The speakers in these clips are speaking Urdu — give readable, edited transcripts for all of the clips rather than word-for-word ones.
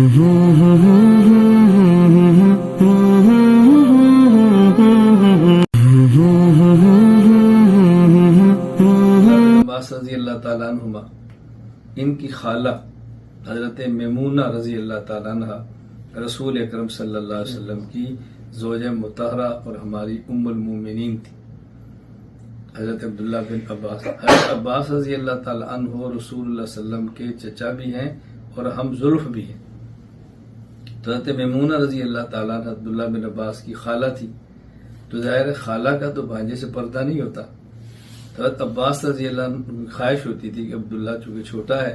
عباس رضی اللہ تعالیٰ عنہما، ان کی خالہ حضرت میمونہ رضی اللہ تعالیٰ عنہ رسول اکرم صلی اللہ علیہ وسلم کی زوجہ مطہرہ اور ہماری ام المومنین تھی، حضرت عبداللہ بن عباس۔ حضرت عباس رضی اللہ تعالیٰ عنہ رسول اللہ صلی اللہ علیہ وسلم کے چچا بھی ہیں اور ہم ظلف بھی ہیں۔ تو حضرت میمونہ رضی اللہ تعالیٰ عنہ عبداللہ بن عباس کی خالہ تھی، تو ظاہر خالہ کا تو بھانجے سے پردہ نہیں ہوتا۔ تو حضرت عباس رضی اللہ عنہ کی خواہش ہوتی تھی کہ عبداللہ چونکہ چھوٹا ہے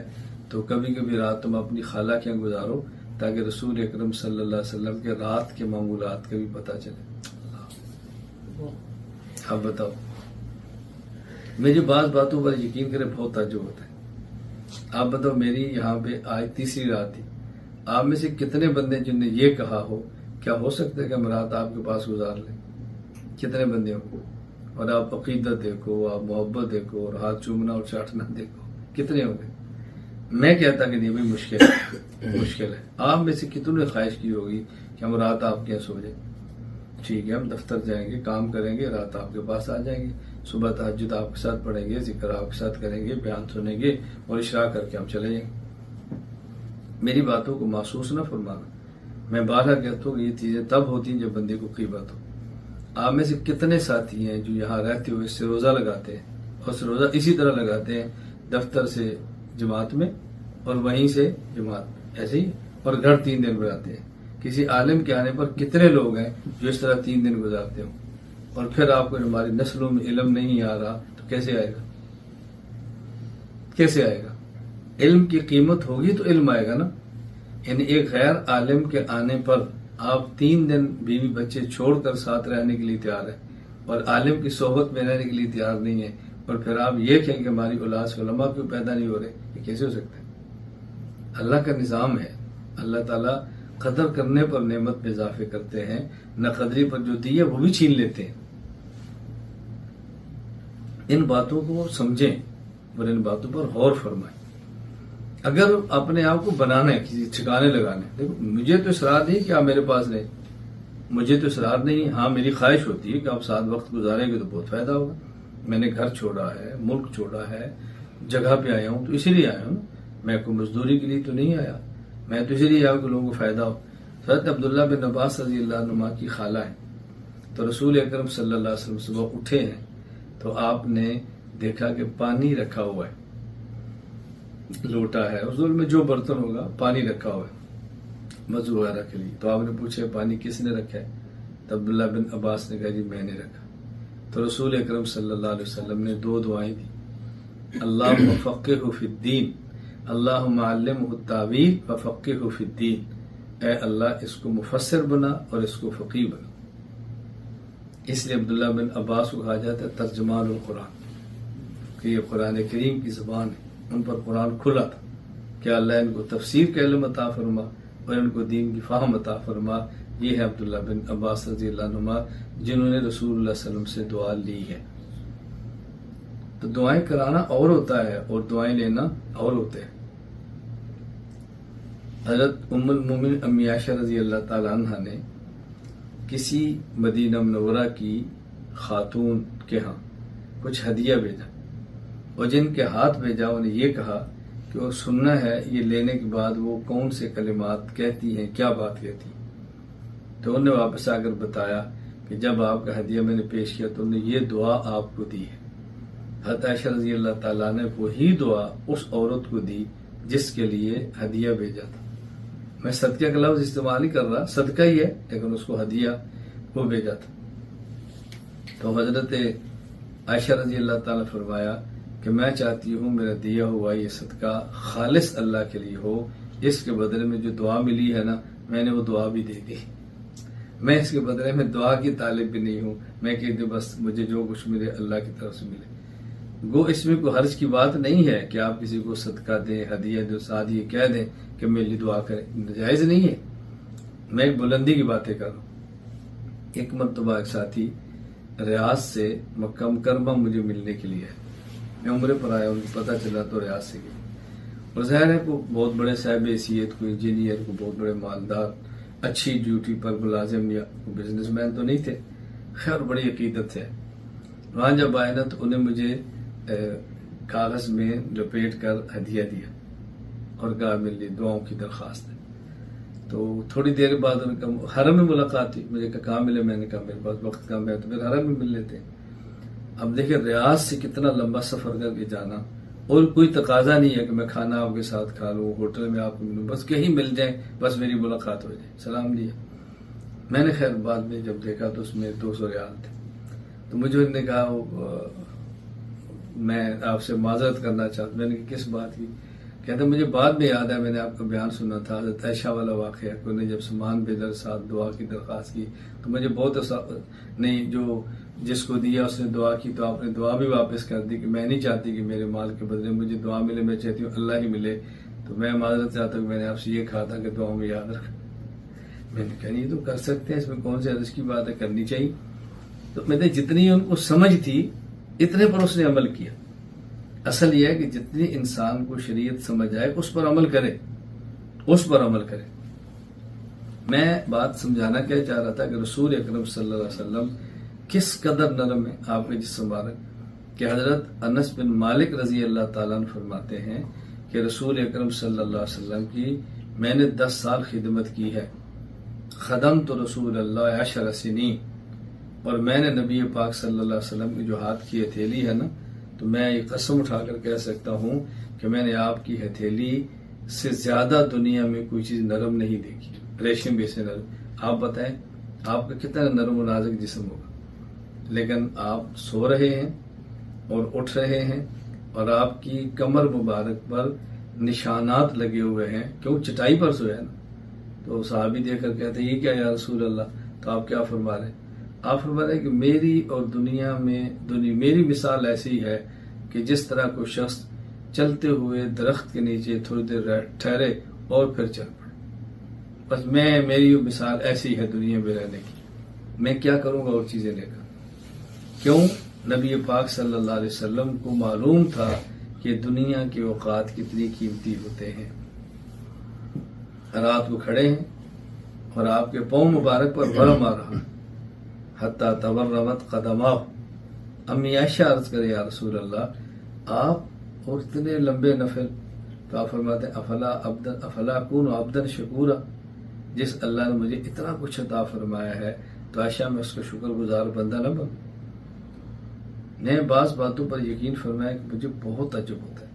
تو کبھی کبھی رات تم اپنی خالہ کے یہاں گزارو تاکہ رسول اکرم صلی اللہ علیہ وسلم کے رات کے معمولات کا بھی پتہ چلے۔ اب بتاؤ، میری بعض باتوں پر یقین کرے بہت تعجب ہوتا ہے۔ آپ بتاؤ، میری یہاں پہ آج تیسری رات تھی، آپ میں سے کتنے بندے جن نے یہ کہا ہو کیا ہو سکتا ہے کہ ہم رات آپ کے پاس گزار لیں؟ کتنے بندے ہوں؟ اور آپ عقیدت دیکھو، آپ محبت دیکھو، اور ہاتھ چومنا اور چاٹنا دیکھو، کتنے ہوں گے؟ میں کہتا کہ نہیں بھائی، مشکل ہے۔ آپ میں سے کتنوں نے خواہش کی ہوگی کہ ہم رات آپ کے یہاں سو جائیں؟ ٹھیک ہے، ہم دفتر جائیں گے، کام کریں گے، رات آپ کے پاس آ جائیں گے، صبح تہجد آپ کے ساتھ پڑھیں گے، ذکر آپ کے ساتھ کریں گے، بیان سنیں گے اور اشراق کر کے ہم چلے جائیں گے۔ میری باتوں کو محسوس نہ فرمانا۔ میں بارہا کہتا ہوں کہ یہ چیزیں تب ہوتی ہیں جب بندے کو قیمت ہو۔ آپ میں سے کتنے ساتھی ہیں جو یہاں رہتے ہوئے اس سے روزہ لگاتے ہیں اور اس روزہ اسی طرح لگاتے ہیں، دفتر سے جماعت میں اور وہیں سے جماعت ایسے ہی، اور گھر 3 دن گزارتے ہیں۔ کسی عالم کے آنے پر کتنے لوگ ہیں جو اس طرح 3 دن گزارتے ہوں؟ اور پھر آپ کو ہماری نسلوں میں علم نہیں آ رہا تو کیسے آئے گا؟ کیسے آئے گا؟ علم کی قیمت ہوگی تو علم آئے گا نا۔ یعنی ایک غیر عالم کے آنے پر آپ 3 دن بیوی بچے چھوڑ کر ساتھ رہنے کے لیے تیار ہیں اور عالم کی صحبت میں رہنے کے لیے تیار نہیں ہے، اور پھر آپ یہ کہیں کہ ہماری اولاد سے علماء کیوں پیدا نہیں ہو رہے؟ یہ کیسے ہو سکتا ہے؟ اللہ کا نظام ہے۔ اللہ تعالیٰ قدر کرنے پر نعمت میں اضافے کرتے ہیں، نہ قدری پر جو دی ہے وہ بھی چھین لیتے ہیں۔ ان باتوں کو سمجھیں اور ان باتوں پر غور فرمائیں۔ اگر اپنے آپ کو بنانا ہے، کسی ٹھکانے لگانے، دیکھو مجھے تو اصرار نہیں کہ آپ میرے پاس رہیں، مجھے تو اصرار نہیں۔ ہاں میری خواہش ہوتی ہے کہ آپ ساتھ وقت گزاریں گے تو بہت فائدہ ہوگا۔ میں نے گھر چھوڑا ہے، ملک چھوڑا ہے، جگہ پہ آیا ہوں تو اسی لیے آیا ہوں، میں کوئی مزدوری کے لیے تو نہیں آیا، میں تو اسی لیے آیا کہ لوگوں کو فائدہ ہو۔ حضرت عبداللہ بن عباس رضی اللہ عنہ کی خالہ ہے، تو رسول اکرم صلی اللہ علیہ وسلم صبح اٹھے ہیں تو آپ نے دیکھا کہ پانی رکھا ہوا ہے، لوٹا ہے، حضور میں جو برتن ہوگا پانی رکھا ہوا ہے وضو وغیرہ کے لیے۔ تو آپ نے پوچھا پانی کس نے رکھا ہے؟ تو عبداللہ بن عباس نے کہا جی میں نے رکھا۔ تو رسول اکرم صلی اللہ علیہ وسلم نے 2 دعائیں دی، اللہم فقہہ فی الدین، اللہم علمہ التاویل وفقہہ فی الدین، اے اللہ اس کو مفسر بنا اور اس کو فقیہ بنا۔ اس لیے عبداللہ بن عباس کو کہا جاتا ہے ترجمان القرآن، کہ یہ قرآن کریم کی زبان ہے، ان پر قرآن کھلا تھا کہ اللہ ان کو تفسیر کا علم عطا فرما اور ان کو دین کی فہم عطا فرما۔ یہ ہے عبداللہ بن عباس رضی اللہ عنہ جنہوں نے رسول اللہ صلی اللہ علیہ وسلم سے دعا لی ہے۔ تو دعائیں کرانا اور ہوتا ہے اور دعائیں لینا اور ہوتے ہیں۔ حضرت ام المومن امی عائشہ رضی اللہ تعالی عنہ نے کسی مدینہ منورہ کی خاتون کے ہاں کچھ ہدیہ بھیجا، اور جن کے ہاتھ بھیجا انہیں یہ کہا کہ وہ سننا ہے یہ لینے کے بعد وہ کون سے کلمات کہتی ہیں، کیا بات کہتی ہیں۔ تو انہوں نے واپس آ کر بتایا کہ جب آپ کا ہدیہ میں نے پیش کیا تو انہوں نے یہ دعا آپ کو دی ہے۔ حضرت عائشہ رضی اللہ تعالیٰ نے وہی دعا اس عورت کو دی جس کے لیے ہدیہ بھیجا تھا۔ میں صدقہ کا لفظ استعمال نہیں کر رہا، صدقہ ہی ہے، لیکن اس کو ہدیہ وہ بھیجا تھا۔ تو حضرت عائشہ رضی اللہ تعالیٰ فرمایا کہ میں چاہتی ہوں میرا دیا ہوا یہ صدقہ خالص اللہ کے لیے ہو، اس کے بدلے میں جو دعا ملی ہے نا میں نے وہ دعا بھی دے دی، میں اس کے بدلے میں دعا کی طالب بھی نہیں ہوں، میں کہتی ہوں بس مجھے جو کچھ ملے اللہ کی طرف سے ملے۔ گو اس میں کوئی حرج کی بات نہیں ہے کہ آپ کسی کو صدقہ دیں، ہدیہ دو، ساتھ یہ کہہ دیں کہ میرے لیے دعا کریں، جائز نہیں ہے۔ میں ایک بلندی کی باتیں کر رہا ہوں۔ ایک مرتبہ ایک ساتھی ریاض سے مکہ مکرمہ مجھے ملنے کے لیے ہے، میں عمرے پر آیا، ان کو پتہ چلا تو ریاض سے گئے، اور ظاہر ہے کوئی بہت بڑے صاحب حیثیت، کوئی انجینئر، کوئی بہت بڑے مالدار، اچھی ڈیوٹی پر ملازم یا بزنس مین تو نہیں تھے، خیر بڑی عقیدت ہے. وہاں جب آئے نا تو انہیں مجھے کاغذ میں لپیٹ کر ہدیہ دیا اور کہا میرے لیے دعاؤں کی درخواست ہے. تو تھوڑی دیر بعد ان کا حرم میں ملاقات تھی. مجھے کہاں ملے؟ میں نے کہا میرے پاس وقت کم ہے تو پھر حرم میں مل لیتے. اب دیکھیں ریاض سے کتنا لمبا سفر کر کے جانا، اور کوئی تقاضا نہیں ہے کہ میں کھانا آپ کے ساتھ کھا لوں، ہوٹل میں آپ کو ملوں، بس کہیں مل جائیں، بس میری ملاقات ہو جائے. سلام لیا. میں نے خیر بعد میں جب دیکھا تو اس میں 200 ریال تھے. تو مجھے انہوں نے کہا میں آپ سے معذرت کرنا چاہتا. میں نے کہا کس بات کی؟ کہتے مجھے بعد میں یاد ہے میں نے آپ کا بیان سنا تھا حضرت عائشہ والا واقعہ کہ انہیں جب سامان بھیجا ساتھ دعا کی درخواست کی تو مجھے بہت نہیں، جو جس کو دیا اس نے دعا کی تو آپ نے دعا بھی واپس کر دی کہ میں نہیں چاہتی کہ میرے مال کے بدلے مجھے دعا ملے، میں چاہتی ہوں اللہ ہی ملے. تو میں معذرت چاہتا ہوں کہ میں نے آپ سے یہ کہا تھا کہ دعاؤں میں یاد رکھا. میں نے کہا یہ تو کر سکتے ہیں، اس میں کون سے عرض کی بات ہے، کرنی چاہیے. تو میں نے جتنی ان کو سمجھ تھی اتنے پر اس نے عمل کیا. اصل یہ ہے کہ جتنی انسان کو شریعت سمجھ آئے اس پر عمل کرے، اس پر عمل کرے. میں بات سمجھانا کیا چاہ رہا تھا کہ رسول اکرم صلی اللہ علیہ وسلم کس قدر نرم ہے آپ کے جسم مبارک کہ حضرت انس بن مالک رضی اللہ تعالیٰ عنہ فرماتے ہیں کہ رسول اکرم صلی اللہ علیہ وسلم کی میں نے 10 سال خدمت کی ہے. خدمت رسول اللہ 10 سنین. اور میں نے نبی پاک صلی اللہ علیہ وسلم کی جو ہاتھ کی ہتھیلی ہے نا، تو میں یہ قسم اٹھا کر کہہ سکتا ہوں کہ میں نے آپ کی ہتھیلی سے زیادہ دنیا میں کوئی چیز نرم نہیں دیکھی، ریشم بھی سے نرم. آپ بتائیں آپ کا کتنا نرم و نازک جسم ہوگا، لیکن آپ سو رہے ہیں اور اٹھ رہے ہیں اور آپ کی کمر مبارک پر نشانات لگے ہوئے ہیں، کیوں چٹائی پر سویا نا. تو صحابی دیکھ کر کہتے ہیں یہ کیا یا رسول اللہ؟ تو آپ کیا فرما رہے ہیں؟ آپ فرما رہے ہیں کہ میری اور دنیا میں میری مثال ایسی ہے کہ جس طرح کوئی شخص چلتے ہوئے درخت کے نیچے تھوڑی دیر ٹھہرے اور پھر چل پڑے. بس میری مثال ایسی ہے دنیا میں رہنے کی. میں کیا کروں گا اور چیزیں لے کر؟ کیوں؟ نبی پاک صلی اللہ علیہ وسلم کو معلوم تھا کہ دنیا کے اوقات کتنی قیمتی ہوتے ہیں. رات کو کھڑے ہیں اور آپ کے پاؤں مبارک پر ورم آ رہا حتیٰ تورمت قدماہ. امی عائشہ عرض کرے یا رسول اللہ آپ اور اتنے لمبے نفل. تو آپ فرماتے ہیں افلا اکون عبدا شکورا، جس اللہ نے مجھے اتنا کچھ عطا فرمایا ہے تو عائشہ میں اس کا شکر گزار بندہ نہ بنوں. میں بعض باتوں پر یقین فرمایا کہ مجھے بہت تعجب ہوتا ہے،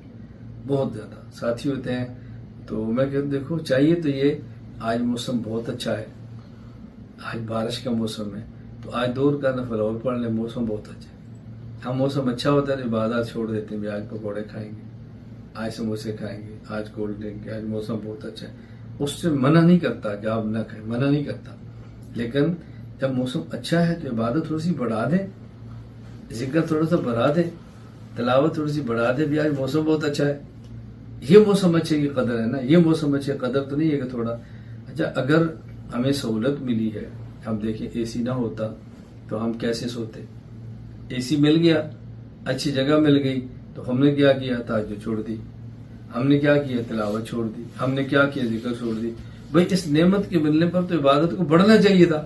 بہت زیادہ. ساتھی ہوتے ہیں تو میں کہتا ہوں دیکھو چاہیے تو یہ آج موسم بہت اچھا ہے، آج بارش کا موسم ہے تو آج 2 رکعت نفل اور پڑھ لیں، موسم بہت اچھا ہے. ہم موسم اچھا ہوتا ہے عبادات چھوڑ دیتے ہیں، آج پکوڑے کھائیں گے، آج سموسے کھائیں گے، آج کولڈ ڈرنک، آج موسم بہت اچھا ہے. اس سے منع نہیں کرتا کہ آپ نہ کھائیں، منع نہیں کرتا، لیکن جب موسم اچھا ہے تو عبادت تھوڑی سی بڑھا دیں، ذکر تھوڑا سا بڑھا دیں، تلاوت تھوڑی سی بڑھا دیں. بھی آج موسم بہت اچھا ہے، یہ موسم اچھے کی قدر ہے نا، یہ موسم اچھے قدر تو نہیں ہے کہ تھوڑا اچھا. اگر ہمیں سہولت ملی ہے، ہم دیکھیں اے سی نہ ہوتا تو ہم کیسے سوتے. اے سی مل گیا، اچھی جگہ مل گئی تو ہم نے کیا کیا؟ تہجد چھوڑ دی. ہم نے کیا کیا؟ تلاوت چھوڑ دی. ہم نے کیا کیا؟ ذکر چھوڑ دی. بھئی اس نعمت کے ملنے پر تو عبادت کو بڑھنا چاہیے تھا.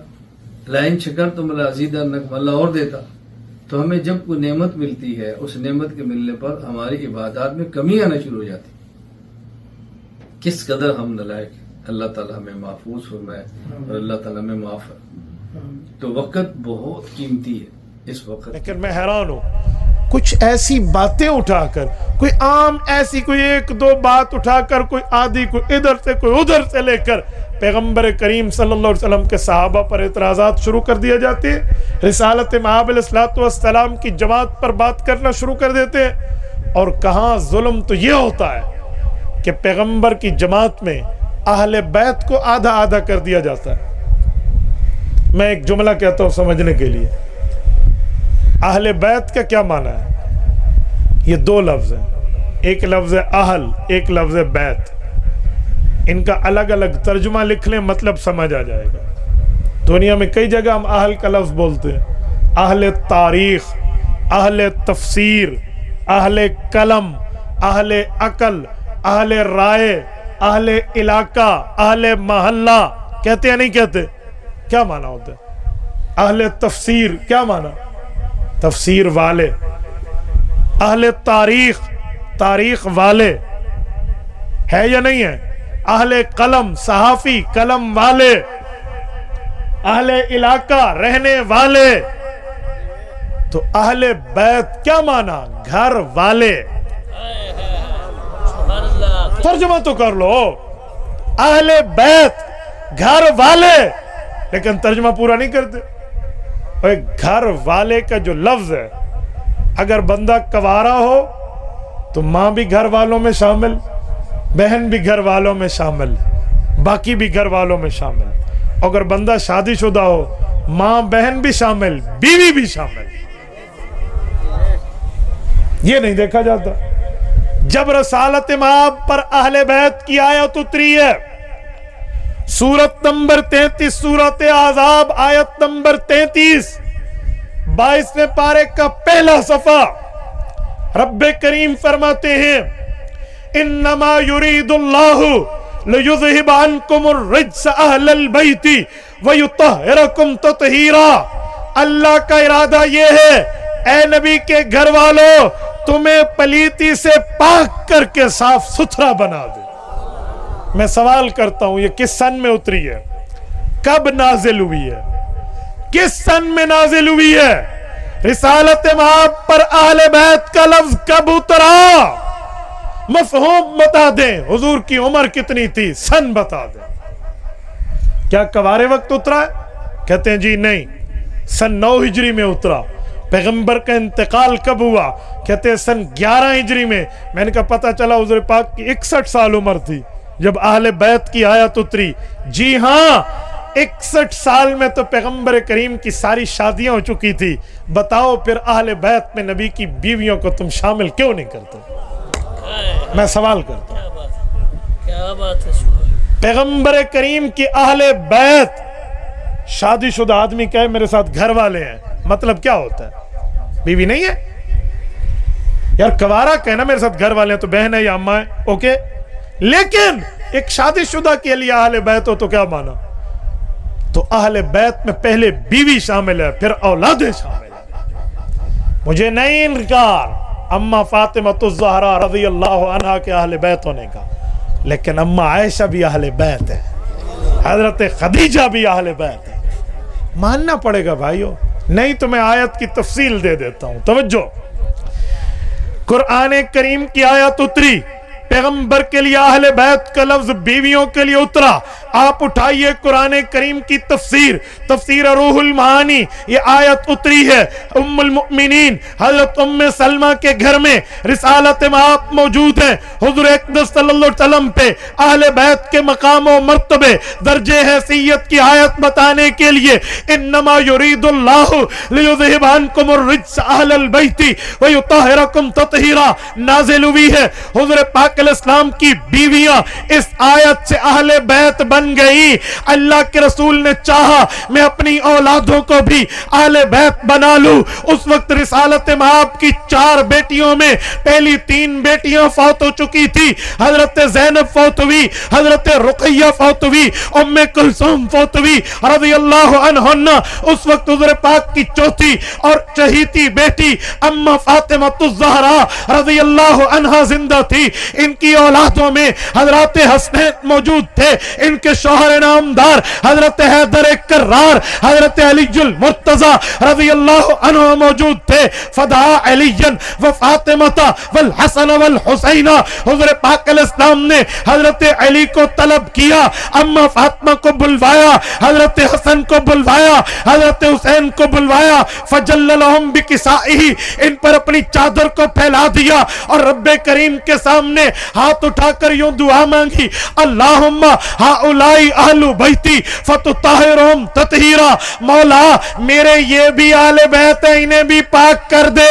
لئن شکرتم لازیدنکم، اللہ اور دیتا. تو ہمیں جب کوئی نعمت ملتی ہے اس نعمت کے ملنے پر ہماری عبادات میں کمی آنا شروع ہو جاتی. کس قدر ہم نالائق ہیں. اللہ تعالیٰ ہمیں محفوظ فرمائے اور اللہ تعالیٰ ہمیں معاف فرمائے. تو وقت بہت قیمتی ہے اس وقت. لیکن میں حیران ہوں کچھ ایسی باتیں اٹھا کر، کوئی عام ایسی کوئی 1-2 بات اٹھا کر، کوئی آدھی کوئی ادھر سے کوئی ادھر سے لے کر پیغمبر کریم صلی اللہ علیہ وسلم کے صحابہ پر اعتراضات شروع کر دیا جاتے ہیں. رسالت مآب علیہ السلام کی جماعت پر بات کرنا شروع کر دیتے ہیں. اور کہاں ظلم تو یہ ہوتا ہے کہ پیغمبر کی جماعت میں اہل بیت کو آدھا آدھا کر دیا جاتا ہے. میں ایک جملہ کہتا ہوں سمجھنے کے لیے. اہل بیت کا کیا معنی ہے؟ یہ 2 لفظ ہیں، ایک لفظ اہل، ایک لفظ بیت. ان کا الگ الگ ترجمہ لکھ لیں، مطلب سمجھ آ جائے گا. دنیا میں کئی جگہ ہم اہل کا لفظ بولتے ہیں. اہل تاریخ، اہل تفسیر، اہل قلم، اہل عقل، اہل رائے، اہل علاقہ، اہل محلہ کہتے ہیں نہیں کہتے؟ کیا معنی ہوتا ہے؟ اہل تفسیر کیا معنی؟ تفسیر والے. اہل تاریخ، تاریخ والے ہے یا نہیں ہے؟ اہل قلم، صحافی، قلم والے. اہل علاقہ، رہنے والے. تو اہل بیت کیا معنی؟ گھر والے. ترجمہ تو کر لو. اہل بیت گھر والے، لیکن ترجمہ پورا نہیں کرتے. گھر والے کا جو لفظ ہے، اگر بندہ کوارا ہو تو ماں بھی گھر والوں میں شامل، بہن بھی گھر والوں میں شامل، باقی بھی گھر والوں میں شامل. اگر بندہ شادی شدہ ہو، ماں بہن بھی شامل، بیوی بھی شامل. یہ نہیں دیکھا جاتا. جب رسالت مآب پر اہل بیت کی آیت اتری ہے، سورت نمبر 33 سورت احزاب آیت نمبر 33 22ویں پارے کا پہلا صفحہ، رب کریم فرماتے ہیں انما یرید اللہ لیذہب عنکم الرجس اہل البیت ویطہرکم تطہیرا. اللہ کا ارادہ یہ ہے اے نبی کے گھر والوں، تمہیں پلیتی سے پاک کر کے صاف ستھرا بنا دے. میں سوال کرتا ہوں، یہ کس سن میں اتری ہے؟ کب نازل ہوئی ہے؟ کس سن میں نازل ہوئی ہے؟ رسالت مآب پر اہل بیت کا لفظ کب اترا؟ مفہوم بتا دیں. حضور کی عمر کتنی تھی؟ سن بتا دیں. کیا کوارے وقت اترا ہے؟ کہتے ہیں جی نہیں، سن 9 ہجری میں اترا. پیغمبر کا انتقال کب ہوا؟ کہتے ہیں سن 11 ہجری میں. میں نے کہا پتہ چلا حضور پاک کی 61 سال عمر تھی جب اہل بیت کی آیت اتری. جی ہاں، 61 سال میں تو پیغمبر کریم کی ساری شادیاں ہو چکی تھی. بتاؤ پھر اہل بیت میں نبی کی بیویوں کو تم شامل کیوں نہیں کرتے؟ میں سوال کرتا ہوں. کیا بات ہے. پیغمبر کریم کی اہل بیت، شادی شدہ آدمی کہے میرے ساتھ گھر والے ہیں، مطلب کیا ہوتا ہے؟ بیوی نہیں ہے یار. کوارا کہنا میرے ساتھ گھر والے ہیں تو بہن ہے یا اماں ہے، اوکے. لیکن ایک شادی شدہ کے لیے اہل بیت ہو تو کیا مانا؟ تو اہل بیت میں پہلے بیوی شامل ہے، پھر اولادیں شامل ہیں. مجھے نہیں انکار اما فاطمہ الزہرا رضی اللہ عنہا کے اہل بیت ہونے کا، لیکن اما عائشہ بھی اہل بیت ہے، حضرت خدیجہ بھی اہل بیت ہے. ماننا پڑے گا بھائیو. نہیں تو میں آیت کی تفصیل دے دیتا ہوں. توجہ. قرآن کریم کی آیت اتری، پیغمبر کے لیے اہل بیت کا لفظ بیویوں کے لیے اترا. آپ اٹھائیے قرآن کریم کی تفسیر، تفسیر روح المعانی. یہ آیت اتری ہے ام المؤمنین حضرت ام سلمہ کے گھر میں. رسالت مآب موجود ہے. حضور اقدس صلی اللہ علیہ وسلم پہ اہل بیت کے مقام و مرتبے، درجے حیثیت کی آیت بتانے کے لیے انما یرید اللہ لیذہب عنکم الرجس اہل البیت ویطہرکم تطہیرا نازل ہوئی ہے. حضور پاک علیہ السلام کی بیویاں اس آیت سے اہل بیت بن گئی. اللہ کے رسول نے چاہا میں اپنی اولادوں کو بھی اہل بیت بنا لوں. اس وقت رسالت مآب کی 4 بیٹیوں میں پہلی 3 بیٹیاں فوت ہو چکی تھی. حضرت زینب فوت ہوئی، حضرت رقیہ فوت ہوئی، ام کلثوم فوت ہوئی رضی اللہ عنہن. اس وقت حضور پاک کی چوتھی اور چہیتی بیٹی اما فاطمہ الزہرا رضی اللہ عنہا زندہ تھی. ان کی اولادوں میں حضرت حسنین موجود تھے، ان کے شوہر نامدار حضرت حیدر کرار، حضرت علی المرتضی رضی اللہ عنہ موجود تھے. فدعا علی و فاطمہ والحسن والحسین. حضور پاک علیہ السلام نے حضرت علی کو طلب کیا، اما فاطمہ کو بلوایا، حضرت حسن کو بلوایا، حضرت حسین کو بلوایا. فجللہم بکسائہ، ان پر اپنی چادر کو پھیلا دیا اور رب کریم کے سامنے ہاتھ اٹھا کر یوں دعا مانگی، اللہم ہؤلائی اہل بیتی فتطہرہم تطہیرا. مولا میرے یہ بھی اہل بیت ہیں، انہیں بھی پاک کر دے.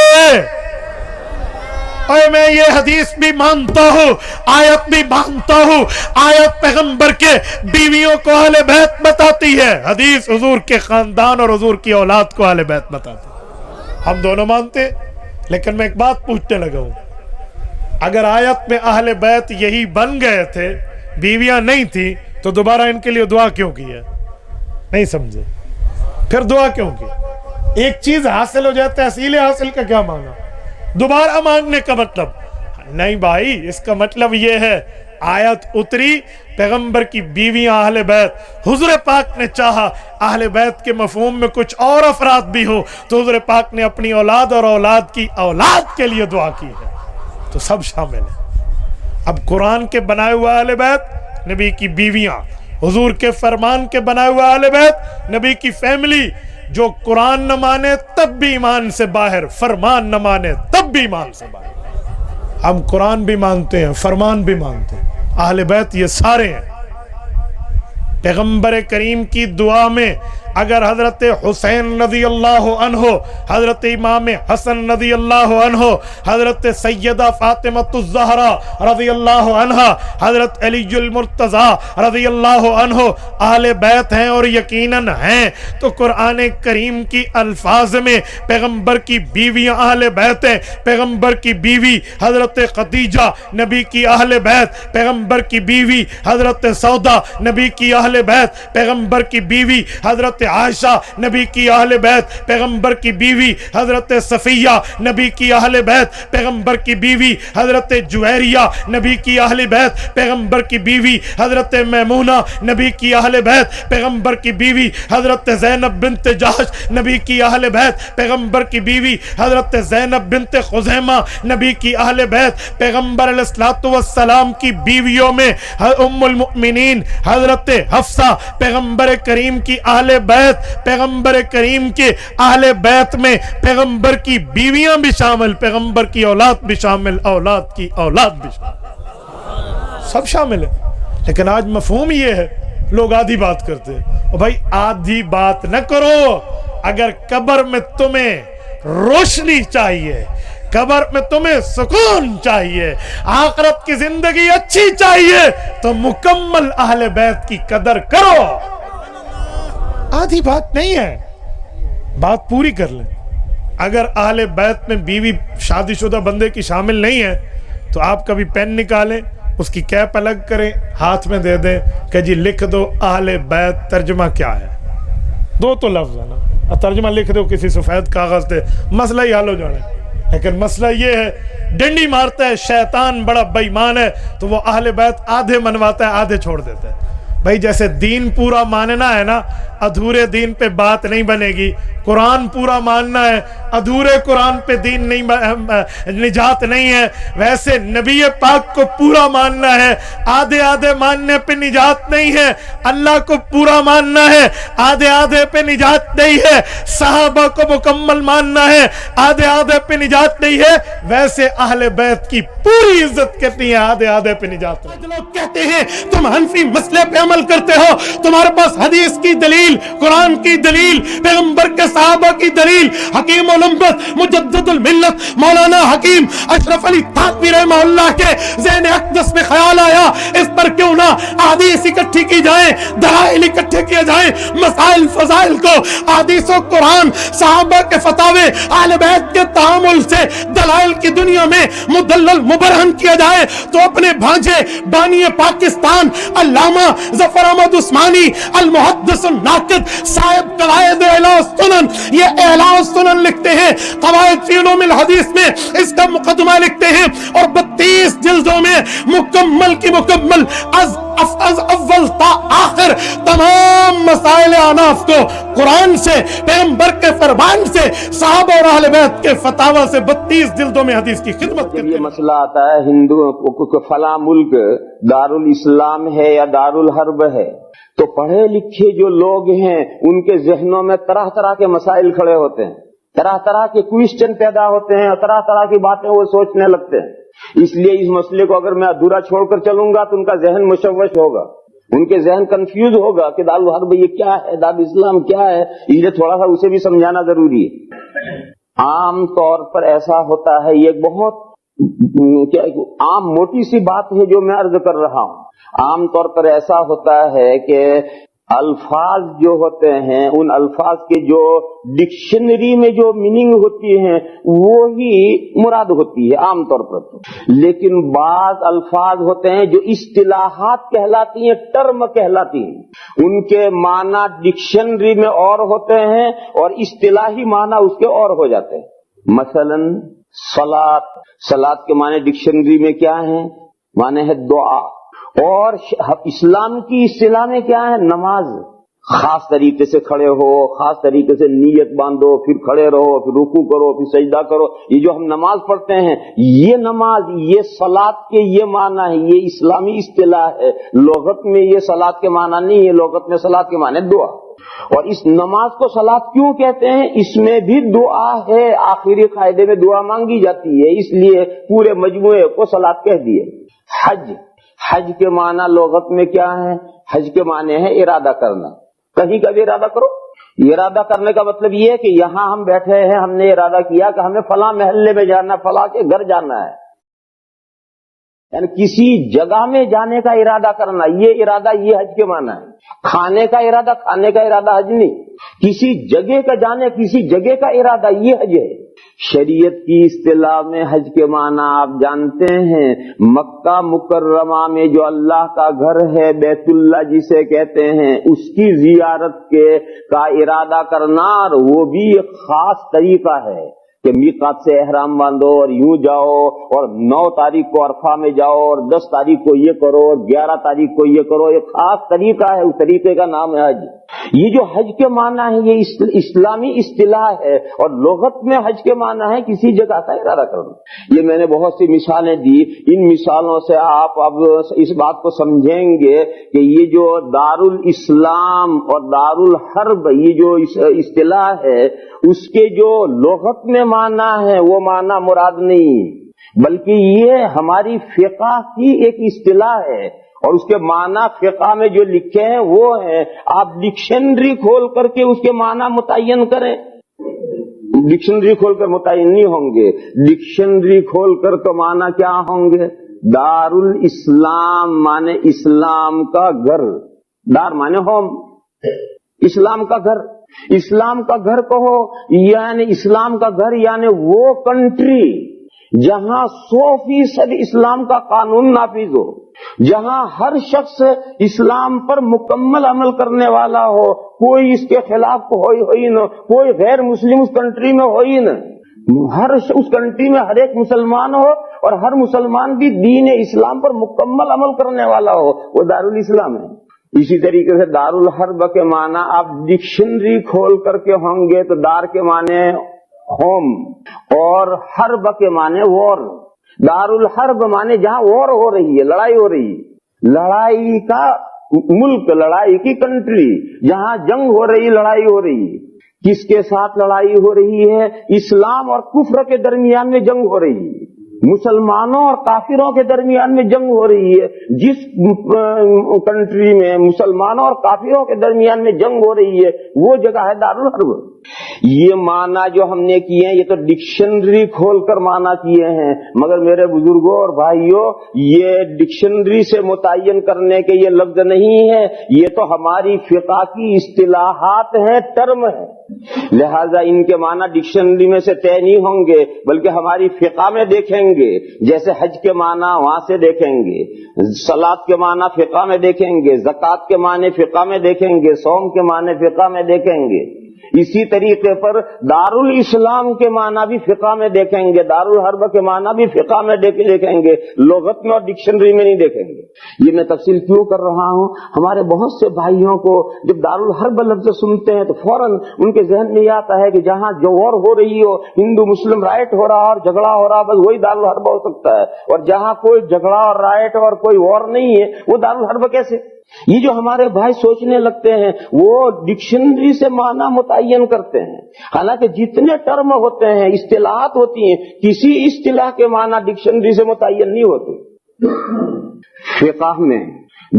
اور میں یہ حدیث بھی مانتا ہوں، آیت بھی مانتا ہوں. آیت پیغمبر کے بیویوں کو اہل بیت بتاتی ہے، حدیث حضور کے خاندان اور حضور کی اولاد کو اہل بیت بتاتی ہے. ہم دونوں مانتے، لیکن میں ایک بات پوچھنے لگا ہوں. اگر آیت میں اہل بیت یہی بن گئے تھے، بیویاں نہیں تھی، تو دوبارہ ان کے لیے دعا کیوں کی ہے؟ نہیں سمجھے؟ پھر دعا کیوں کی؟ ایک چیز حاصل ہو جائے تحصیل حاصل کا کیا مانا؟ دوبارہ مانگنے کا مطلب نہیں بھائی، اس کا مطلب یہ ہے آیت اتری، پیغمبر کی بیویاں اہل بیت، حضور پاک نے چاہا اہل بیت کے مفہوم میں کچھ اور افراد بھی ہو، تو حضور پاک نے اپنی اولاد اور اولاد کی اولاد کے لیے دعا کی ہے، تو سب شامل ہے۔ اب قرآن کے بنائے ہوئے اہل بیت، نبی کی بیویاں، حضور کے فرمان کے بنائے ہوئے اہل بیت، نبی کی فیملی، جو قرآن نہ مانے تب بھی ایمان سے باہر، فرمان نہ مانے تب بھی ایمان سے باہر۔ ہم قرآن بھی مانتے ہیں، فرمان بھی مانتے ہیں، اہل بیت یہ سارے ہیں۔ پیغمبر کریم کی دعا میں اگر حضرت حسین رضی اللہ عنہ، حضرت امام حسن رضی اللہ عنہ، حضرت سیدہ فاطمہ الزہرا رضی اللہ عنہ، حضرت علی المرتضی رضی اللہ عنہ اہل بیت ہیں اور یقیناً ہیں، تو قرآن کریم کی الفاظ میں پیغمبر کی بیویاں اہل بیت ہیں۔ پیغمبر کی بیوی حضرت خدیجہ نبی کی اہل بیت، پیغمبر کی بیوی حضرت سودا نبی کی اہل بیت، پیغمبر کی بیوی حضرت عائشہ نبی کی اہل بیت، پیغمبر کی بیوی حضرت صفیہ نبی کی اہل بیت، پیغمبر کی بیوی حضرت جویریہ نبی کی اہل بیت، پیغمبر کی بیوی حضرت میمونہ نبی کی اہل بیت، پیغمبر کی بیوی حضرت زینب بنت جحش نبی کی اہل بیت، پیغمبر کی بیوی حضرت زینب بنت خزیمہ نبی کی اہل بیت، پیغمبر علیہ الصلوۃ والسلام کی بیویوں میں ام المؤمنین حضرت حفصہ پیغمبر کریم کی اہل بیت، پیغمبر کریم کے اہل بیت میں پیغمبر کی بیویاں بھی شامل، پیغمبر کی اولاد بھی شامل، اولاد کی اولاد بھی شامل، سب شامل ہے۔ لیکن آج مفہوم یہ ہے، لوگ آدھی بات کرتے ہیں، اور بھائی آدھی بات نہ کرو۔ اگر قبر میں تمہیں روشنی چاہیے، قبر میں تمہیں سکون چاہیے، آخرت کی زندگی اچھی چاہیے، تو مکمل اہل بیت کی قدر کرو۔ آدھی بات نہیں ہے، بات پوری کر لیں۔ اگر اہل بیت میں بیوی شادی شدہ بندے کی شامل نہیں ہے، تو آپ کبھی پین نکالیں، اس کی کیپ الگ کریں، ہاتھ میں دے دیں کہ جی لکھ دو اہل بیت، ترجمہ کیا ہے؟ دو تو لفظ ہے نا، ترجمہ لکھ دو کسی سفید کاغذ پہ، مسئلہ ہی حل ہو جانا ہے۔ لیکن مسئلہ یہ ہے، ڈنڈی مارتا ہے شیطان، بڑا بے ایمان ہے، تو وہ اہل بیت آدھے منواتا ہے، آدھے چھوڑ دیتا ہے۔ بھائی جیسے دین پورا ماننا ہے نا، ادھورے دین پہ بات نہیں بنے گی، قرآن پورا ماننا ہے، ادھورے قرآن پہ دین نہیں، نجات نہیں ہے، ویسے نبی پاک کو پورا ماننا ہے، آدھے آدھے ماننے پہ نجات نہیں ہے، اللہ کو پورا ماننا ہے، آدھے آدھے پہ نجات نہیں ہے، صحابہ کو مکمل ماننا ہے، آدھے آدھے پہ نجات نہیں ہے، ویسے اہل بیت کی پوری عزت کرنی ہے، آدھے آدھے پہ نجات نہیں۔ لوگ کہتے ہیں تم حنفی مسئلے پہ عمل کرتے ہو، تمہارے پاس حدیث کی دلیل، قرآن کی دلیل، پیغمبر کے صحابہ کی دلیل، حکیم الامت مجدد الملت مولانا حکیم اشرف علی تھانوی رحمہ اللہ کے ذہن اقدس میں خیال آیا، اس پر کیوں نہ احادیث اکٹھی کی جائیں، دلائل اکٹھے کیے جائیں، مسائل فضائل کو احادیث و قرآن، صحابہ کے فتاوے، اہل بیت کے تعامل سے دلائل کی دنیا میں مدلل مبرہن کیا جائے، تو اپنے بھانجے بانی پاکستان علامہ ظفر احمد عثمانی المحدث الناقد صاحب قواعد اعلاء السنن، یہ اعلاء السنن لکھتے ہیں، قواعد فی علوم الحدیث میں اس کا مقدمہ لکھتے ہیں، اور 32 جلدوں میں مکمل کی مکمل از اول تا آخر تمام مسائل اناف کو قرآن سے، پیغمبر کے فرمان سے، صحابہ اور اہل بیت کے فتاوی سے 32 جلدوں میں حدیث کی خدمت کرتے ہیں۔ یہ مسئلہ آتا ہے ہندوؤں کو فلاں ملک دارالاسلام ہے یا دارالحرب ہے، تو پڑھے لکھے جو لوگ ہیں ان کے ذہنوں میں طرح طرح کے مسائل کھڑے ہوتے ہیں، طرح طرح کے کوئسچن پیدا ہوتے ہیں، طرح طرح کی باتیں وہ سوچنے لگتے ہیں۔ اس لیے اس مسئلے کو اگر میں ادھورا چھوڑ کر چلوں گا تو ان کا ذہن مشوش ہوگا، ان کے ذہن کنفیوز ہوگا کہ دارالحرب یہ کیا ہے، دارالاسلام کیا ہے، اس لیے تھوڑا سا اسے بھی سمجھانا ضروری ہے۔ عام طور پر ایسا ہوتا ہے، یہ بہت عام موٹی سی بات ہے جو میں عرض کر رہا ہوں، عام طور پر ایسا ہوتا ہے کہ الفاظ جو ہوتے ہیں ان الفاظ کے جو ڈکشنری میں جو میننگ ہوتی ہیں وہی مراد ہوتی ہے عام طور پر، لیکن بعض الفاظ ہوتے ہیں جو اصطلاحات کہلاتی ہیں، ٹرم کہلاتی ہیں، ان کے معنی ڈکشنری میں اور ہوتے ہیں اور اصطلاحی معنی اس کے اور ہو جاتے ہیں۔ مثلا صلاۃ کے معنی ڈکشنری میں کیا ہیں؟ معنی ہے دعا، اور اسلام کی اصطلاح میں کیا ہے؟ نماز۔ خاص طریقے سے کھڑے ہو، خاص طریقے سے نیت باندھو، پھر کھڑے رہو، پھر رکوع کرو، پھر سجدہ کرو، یہ جو ہم نماز پڑھتے ہیں یہ نماز، یہ صلاۃ کے یہ معنی ہے، یہ اسلامی اصطلاح ہے۔ لغت میں یہ صلاۃ کے معنی نہیں ہے، لغت میں صلاۃ کے معنی دعا۔ اور اس نماز کو صلاۃ کیوں کہتے ہیں؟ اس میں بھی دعا ہے، آخری قاعدے میں دعا مانگی جاتی ہے، اس لیے پورے مجموعے کو صلاۃ کہہ دیے۔ حج کے معنی لغت میں کیا ہے؟ حج کے معنی ہے ارادہ کرنا، کہیں کا بھی ارادہ کرو۔ ارادہ کرنے کا مطلب یہ ہے کہ یہاں ہم بیٹھے ہیں، ہم نے ارادہ کیا کہ ہمیں فلاں محلے میں جانا، فلاں کے گھر جانا ہے، یعنی کسی جگہ میں جانے کا ارادہ کرنا، یہ ارادہ یہ حج کے معنی ہے۔ کھانے کا ارادہ حج نہیں، کسی جگہ کا جانے، کسی جگہ کا ارادہ یہ حج ہے۔ شریعت کی اصطلاح میں حج کے معنی آپ جانتے ہیں، مکہ مکرمہ میں جو اللہ کا گھر ہے، بیت اللہ جسے کہتے ہیں، اس کی زیارت کا ارادہ کرنا، اور وہ بھی ایک خاص طریقہ ہے کہ میقات سے احرام باندھو اور یوں جاؤ، اور 9 تاریخ کو عرفہ میں جاؤ، اور 10 تاریخ کو یہ کرو، اور 11 تاریخ کو یہ کرو، ایک خاص طریقہ ہے، اس طریقے کا نام ہے حج۔ یہ جو حج کے معنی ہے یہ اسلامی اصطلاح ہے، اور لغت میں حج کے معنی ہے کسی جگہ کا ارادہ کرنا۔ یہ میں نے بہت سی مثالیں دی، ان مثالوں سے آپ اب اس بات کو سمجھیں گے کہ یہ جو دارالاسلام اور دارالحرب یہ جو اصطلاح ہے اس کے جو لغت میں معنی ہے وہ معنی مراد نہیں، بلکہ یہ ہماری فقہ کی ایک اصطلاح ہے، اور اس کے معنی فقہ میں جو لکھے ہیں وہ ہیں، آپ ڈکشنری کھول کر کے اس کے معنی متعین کریں۔ ڈکشنری کھول کر متعین نہیں ہوں گے، ڈکشنری کھول کر تو معنی کیا ہوں گے؟ دارالاسلام معنی اسلام کا گھر، دار معنی ہوم، اسلام کا گھر، اسلام کا گھر کہو، یعنی اسلام کا گھر یعنی وہ کنٹری جہاں 100% اسلام کا قانون نافذ ہو، جہاں ہر شخص اسلام پر مکمل عمل کرنے والا ہو، کوئی اس کے خلاف ہی نہ، کوئی غیر مسلم اس کنٹری میں ہو ہی نہ، اس کنٹری میں ہر ایک مسلمان ہو، اور ہر مسلمان بھی دین اسلام پر مکمل عمل کرنے والا ہو، وہ دارالاسلام ہے۔ اسی طریقے سے دارالحرب کے معنی آپ ڈکشنری کھول کر کے ہوں گے تو دار کے معنی ہوم، اور حرب کے معنی وار۔ دارالحرب معنی جہاں وار ہو رہی ہے، لڑائی ہو رہی ہے، لڑائی کا ملک، لڑائی کی کنٹری، جہاں جنگ ہو رہی، لڑائی ہو رہی ہے۔ کس کے ساتھ لڑائی ہو رہی ہے؟ اسلام اور کفر کے درمیان میں جنگ ہو رہی ہے، مسلمانوں اور کافروں کے درمیان میں جنگ ہو رہی ہے۔ جس کنٹری میں مسلمانوں اور کافروں کے درمیان میں جنگ ہو رہی ہے وہ جگہ ہے دارالحرب۔ یہ معنی جو ہم نے کیے ہیں یہ تو ڈکشنری کھول کر معنی کیے ہیں، مگر میرے بزرگوں اور بھائیوں یہ ڈکشنری سے متعین کرنے کے یہ لفظ نہیں ہے، یہ تو ہماری فقہ کی اصطلاحات ہیں، ٹرم ہے، لہذا ان کے معنی ڈکشنری میں سے طے نہیں ہوں گے، بلکہ ہماری فقہ میں دیکھیں گے، جیسے حج کے معنی وہاں سے دیکھیں گے، صلاۃ کے معنی فقہ میں دیکھیں گے، زکوٰۃ کے معنی فقہ میں دیکھیں گے، صوم کے معنی فقہ میں دیکھیں گے۔ اسی طریقے پر دارالاسلام کے معنی بھی فقہ میں دیکھیں گے، دارالحرب کے معنی بھی فقہ میں دیکھیں گے، لغت میں اور ڈکشنری میں نہیں دیکھیں گے۔ یہ میں تفصیل کیوں کر رہا ہوں؟ ہمارے بہت سے بھائیوں کو جب دارالحرب لفظ سنتے ہیں تو فوراً ان کے ذہن میں یہ آتا ہے کہ جہاں جو وار ہو رہی ہو، ہندو مسلم رائٹ ہو رہا اور جھگڑا ہو رہا، بس وہی دارالحرب ہو سکتا ہے، اور جہاں کوئی جھگڑا اور رائٹ اور کوئی وار نہیں ہے وہ دارالحرب کیسے؟ یہ جو ہمارے بھائی سوچنے لگتے ہیں وہ ڈکشنری سے معنی متعین کرتے ہیں، حالانکہ جتنے ٹرم ہوتے ہیں، اصطلاحات ہوتی ہیں، کسی اصطلاح کے معنی ڈکشنری سے متعین نہیں ہوتے۔ فقہ میں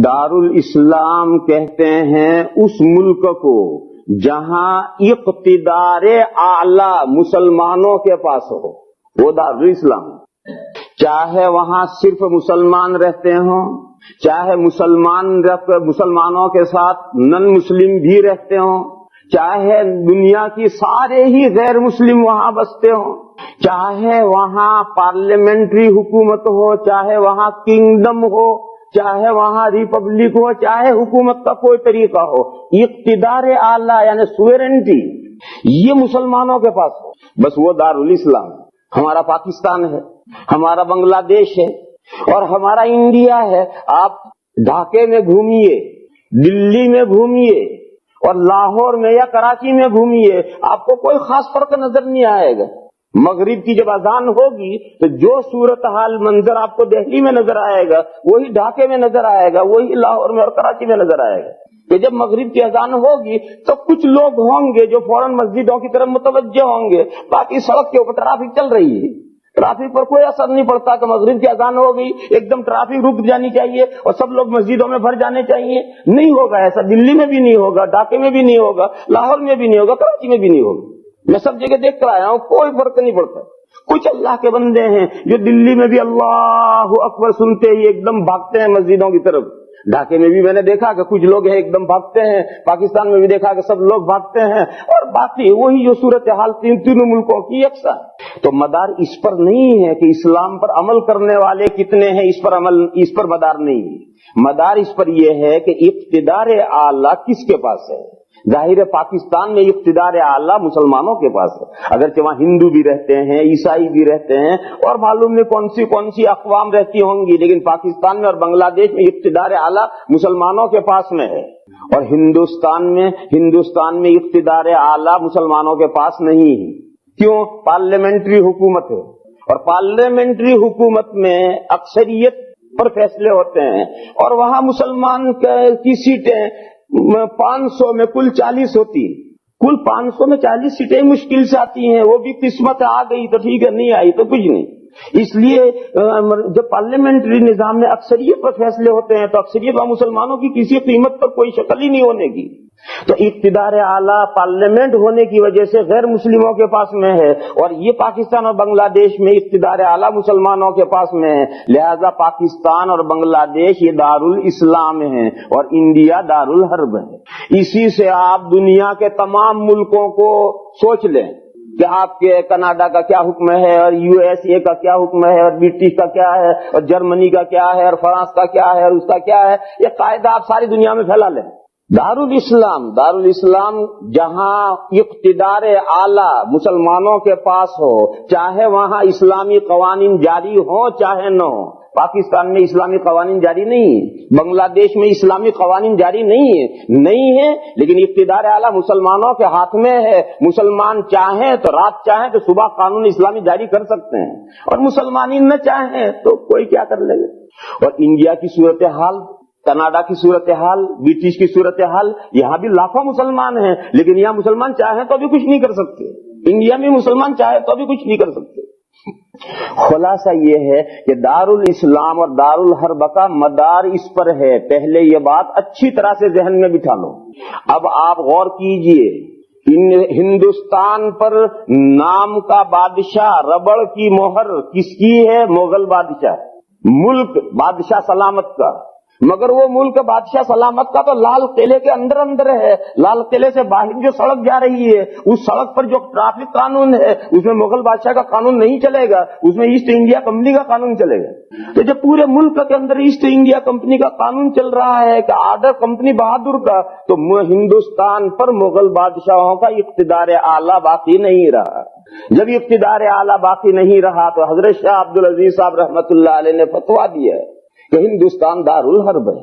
دارالاسلام کہتے ہیں اس ملک کو جہاں اقتدار اعلی مسلمانوں کے پاس ہو، وہ دارالاسلام، چاہے وہاں صرف مسلمان رہتے ہوں چاہے مسلمانوں کے ساتھ نن مسلم بھی رہتے ہوں، چاہے دنیا کی سارے ہی غیر مسلم وہاں بستے ہوں، چاہے وہاں پارلیمنٹری حکومت ہو، چاہے وہاں کنگڈم ہو، چاہے وہاں ریپبلک ہو، چاہے حکومت کا کوئی طریقہ ہو، اقتدار اعلیٰ یعنی سوورنٹی یہ مسلمانوں کے پاس ہو، بس وہ دارالاسلام ہے۔ ہمارا پاکستان ہے، ہمارا بنگلہ دیش ہے اور ہمارا انڈیا ہے۔ آپ ڈھاکے میں گھومیے، دلی میں گھومیے اور لاہور میں یا کراچی میں گھومیے، آپ کو کوئی خاص فرق نظر نہیں آئے گا۔ مغرب کی جب اذان ہوگی تو جو صورتحال منظر آپ کو دہلی میں نظر آئے گا وہی ڈھاکے میں نظر آئے گا، وہی لاہور میں اور کراچی میں نظر آئے گا۔ کہ جب مغرب کی اذان ہوگی تو کچھ لوگ ہوں گے جو فوراً مسجدوں کی طرف متوجہ ہوں گے، باقی سڑک کے اوپر ٹریفک چل رہی ہے، ٹریفک پر کوئی اثر نہیں پڑتا کہ مغرب کی اذان ہو گئی ایک دم ٹریفک رک جانی چاہیے اور سب لوگ مسجدوں میں بھر جانے چاہیے۔ نہیں ہوگا ایسا، دلی میں بھی نہیں ہوگا، ڈھاکے میں بھی نہیں ہوگا، لاہور میں بھی نہیں ہوگا، کراچی میں بھی نہیں ہوگا۔ میں سب جگہ دیکھ کر آیا ہوں، کوئی فرق نہیں پڑتا۔ کچھ اللہ کے بندے ہیں جو دلی میں بھی اللہ اکبر سنتے ہی ایک دم بھاگتے ہیں مسجدوں کی طرف۔ ڈھاکے میں بھی میں نے دیکھا کہ کچھ لوگ ہیں ایک دم بھاگتے ہیں، پاکستان میں بھی دیکھا کہ سب لوگ بھاگتے ہیں، اور باقی وہی جو صورتحال تینوں ملکوں کی یکساں۔ تو مدار اس پر نہیں ہے کہ اسلام پر عمل کرنے والے کتنے ہیں، اس پر مدار نہیں ہے۔ مدار اس پر یہ ہے کہ اقتدار اعلیٰ کس کے پاس ہے۔ ظاہر ہے پاکستان میں اقتدار اعلیٰ مسلمانوں کے پاس ہے، اگرچہ وہاں ہندو بھی رہتے ہیں، عیسائی بھی رہتے ہیں اور معلوم نہیں کون سی اقوام رہتی ہوں گی، لیکن پاکستان میں اور بنگلہ دیش میں اقتدار اعلیٰ مسلمانوں کے پاس میں ہے۔ اور ہندوستان میں اقتدار اعلیٰ مسلمانوں کے پاس نہیں ہے۔ کیوں؟ پارلیمنٹری حکومت ہے، اور پارلیمنٹری حکومت میں اکثریت پر فیصلے ہوتے ہیں، اور وہاں مسلمان کی سیٹیں 500 میں کل 40 ہوتی، کل 500 میں 40 سیٹیں مشکل سے آتی ہیں، وہ بھی قسمت آ گئی تو ٹھیک ہے، نہیں آئی تو کچھ نہیں۔ اس لیے جب پارلیمنٹری نظام میں اکثریت پر فیصلے ہوتے ہیں تو اکثریت و مسلمانوں کی کسی قیمت پر کوئی شکل ہی نہیں ہونے کی۔ تو اقتدار اعلیٰ پارلیمنٹ ہونے کی وجہ سے غیر مسلموں کے پاس میں ہے، اور یہ پاکستان اور بنگلہ دیش میں اقتدار اعلیٰ مسلمانوں کے پاس میں ہے۔ لہذا پاکستان اور بنگلہ دیش یہ دارالاسلام ہیں اور انڈیا دارالحرب ہے۔ اسی سے آپ دنیا کے تمام ملکوں کو سوچ لیں کہ آپ کے کینیڈا کا کیا حکم ہے، اور یو ایس اے کا کیا حکم ہے، اور برٹش کا کیا ہے، اور جرمنی کا کیا ہے، اور فرانس کا کیا ہے، اور اس کا کیا ہے۔ یہ قاعدہ آپ ساری دنیا میں پھیلا لیں۔ دارالاسلام جہاں اقتدار اعلیٰ مسلمانوں کے پاس ہو، چاہے وہاں اسلامی قوانین جاری ہوں چاہے نہ ہوں۔ پاکستان میں اسلامی قوانین جاری نہیں ہے، بنگلہ دیش میں اسلامی قوانین جاری نہیں ہے، لیکن اقتدار اعلیٰ مسلمانوں کے ہاتھ میں ہے۔ مسلمان چاہیں تو رات چاہیں تو صبح قانون اسلامی جاری کر سکتے ہیں، اور مسلمانین نہ چاہیں تو کوئی کیا کر لے گا۔ اور انڈیا کی صورتحال، کینیڈا کی صورتحال، برٹش کی صورتحال، یہاں بھی لاکھوں مسلمان ہیں، لیکن یہاں مسلمان چاہیں تو بھی کچھ نہیں کر سکتے۔ انڈیا میں مسلمان چاہے تو بھی کچھ نہیں کر سکتے۔ خلاصہ یہ ہے کہ دارالاسلام اور دارالحرب کا مدار اس پر ہے۔ پہلے یہ بات اچھی طرح سے ذہن میں بٹھا لو۔ اب آپ غور کیجئے، ہندوستان پر نام کا بادشاہ، ربڑ کی مہر کس کی ہے؟ مغل بادشاہ، ملک بادشاہ سلامت کا، مگر وہ ملک بادشاہ سلامت کا تو لال قلعے کے اندر ہے۔ لال قلعے سے باہر جو سڑک جا رہی ہے، اس سڑک پر جو ٹریفک قانون ہے اس میں مغل بادشاہ کا قانون نہیں چلے گا، اس میں ایسٹ انڈیا کمپنی کا قانون چلے گا۔ تو جب پورے ملک کے اندر ایسٹ انڈیا کمپنی کا قانون چل رہا ہے کہ آرڈر کمپنی بہادر کا، تو ہندوستان پر مغل بادشاہوں کا اقتدار اعلیٰ باقی نہیں رہا۔ جب اقتدار اعلیٰ باقی نہیں رہا تو حضرت شاہ عبدالعزیز صاحب رحمۃ اللہ علیہ نے فتویٰ دیا کہ ہندوستان دارالحرب ہے۔